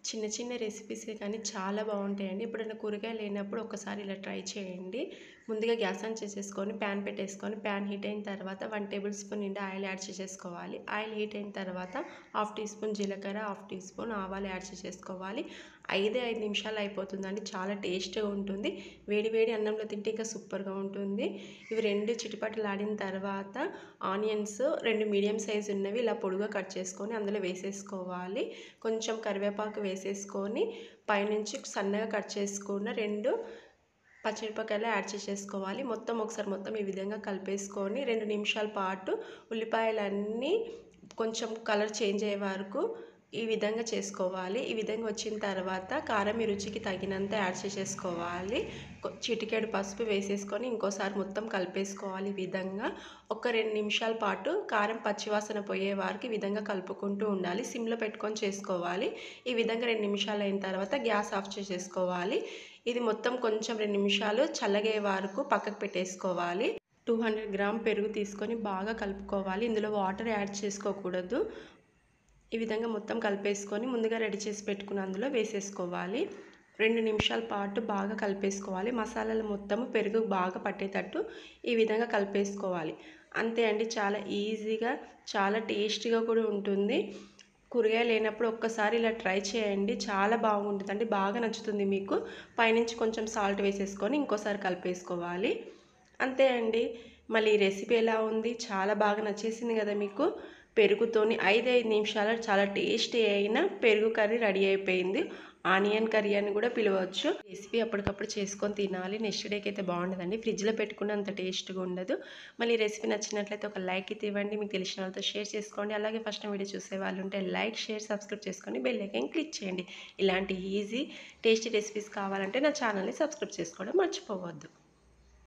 చిన్న చిన్న రెసిపీసే కానీ చాలా బాగుంటాయండి. ఎప్పుడైనా కూరగాయలు లేనప్పుడు ఒక్కసారి ఇలా ట్రై చేయండి. ముందుగా గ్యాస్ ఆన్ చేసేసుకొని ప్యాన్ పెట్టేసుకొని ప్యాన్ హీట్ అయిన తర్వాత 1 టేబుల్ స్పూన్ నిండా ఆయిల్ యాడ్ చేసేసుకోవాలి. ఆయిల్ హీట్ అయిన తర్వాత 1/2 టీ స్పూన్ జీలకర్ర, 1/2 టీ స్పూన్ ఆవాలు యాడ్ చేసేసుకోవాలి. 5 నిమిషాలు అయిపోతుందండి. చాలా టేస్ట్గా ఉంటుంది. వేడి వేడి అన్నంలో తింటే ఇంకా సూపర్గా ఉంటుంది. ఇవి 2 చిటిపటలాడిన తర్వాత ఆనియన్స్ 2 మీడియం సైజు ఉన్నవి ఇలా పొడుగా కట్ చేసుకొని అందులో వేసేసుకోవాలి. కొంచెం కరివేపాకు వేసేసుకొని పైనుంచి సన్నగా కట్ చేసుకున్న 2 పచ్చిమిరపకాయలు యాడ్ చేసేసుకోవాలి. మొత్తం ఈ విధంగా కలిపేసుకొని 2 నిమిషాల పాటు ఉల్లిపాయలన్నీ కొంచెం కలర్ చేంజ్ అయ్యే వరకు ఈ విధంగా చేసుకోవాలి. ఈ విధంగా వచ్చిన తర్వాత కారం మీ రుచికి తగినంత యాడ్ చేసేసుకోవాలి. చిటికెడు పసుపు వేసేసుకొని ఇంకోసారి మొత్తం కలిపేసుకోవాలి. ఈ విధంగా ఒక 2 నిమిషాల పాటు కారం పచ్చివాసన పోయే వరకు ఈ విధంగా కలుపుకుంటూ ఉండాలి. సిమ్లో పెట్టుకొని చేసుకోవాలి. ఈ విధంగా 2 నిమిషాలు అయిన తర్వాత గ్యాస్ ఆఫ్ చేసేసుకోవాలి. ఇది మొత్తం కొంచెం 2 నిమిషాలు చల్లగే వరకు పక్కకు పెట్టేసుకోవాలి. 200 గ్రామ్ పెరుగు తీసుకొని బాగా కలుపుకోవాలి. ఇందులో వాటర్ యాడ్ చేసుకోకూడదు. ఈ విధంగా మొత్తం కలిపేసుకొని ముందుగా రెడీ చేసి పెట్టుకుని అందులో వేసేసుకోవాలి. 2 నిమిషాల పాటు బాగా కలిపేసుకోవాలి. మసాలాలు మొత్తము పెరుగు బాగా పట్టేటట్టు ఈ విధంగా కలిపేసుకోవాలి. అంతే అండి. చాలా ఈజీగా చాలా టేస్టీగా కూడా ఉంటుంది. కూరగాయలు లేనప్పుడు ఒక్కసారి ఇలా ట్రై చేయండి. చాలా బాగుంటుందండి. బాగా నచ్చుతుంది మీకు. పైనుంచి కొంచెం సాల్ట్ వేసేసుకొని ఇంకోసారి కలిపేసుకోవాలి. అంతే అండి. మళ్ళీ ఈ రెసిపీ ఎలా ఉంది? చాలా బాగా నచ్చేసింది కదా మీకు. పెరుగుతోని 5 నిమిషాలు చాలా టేస్టీ అయిన పెరుగు కర్రీ రెడీ అయిపోయింది. ఆనియన్ కర్రీ అని కూడా పిలవచ్చు. రెసిపీ అప్పటికప్పుడు చేసుకొని తినాలి. నెక్స్ట్ డేకి అయితే బాగుండదండి. ఫ్రిడ్జ్లో పెట్టుకున్న అంత టేస్ట్గా ఉండదు. మళ్ళీ ఈ రెసిపీ నచ్చినట్లయితే ఒక లైక్ అయితే ఇవ్వండి. మీకు తెలిసిన వాళ్ళతో షేర్ చేసుకోండి. అలాగే ఫస్ట్ వీడియో చూసే వాళ్ళు ఉంటే లైక్, షేర్, సబ్స్క్రైబ్ చేసుకొని బెల్ ఐకాన్ క్లిక్ చేయండి. ఇలాంటి ఈజీ టేస్టీ రెసిపీస్ కావాలంటే నా ఛానల్ని సబ్స్క్రైబ్ చేసుకోవడం మర్చిపోవద్దు.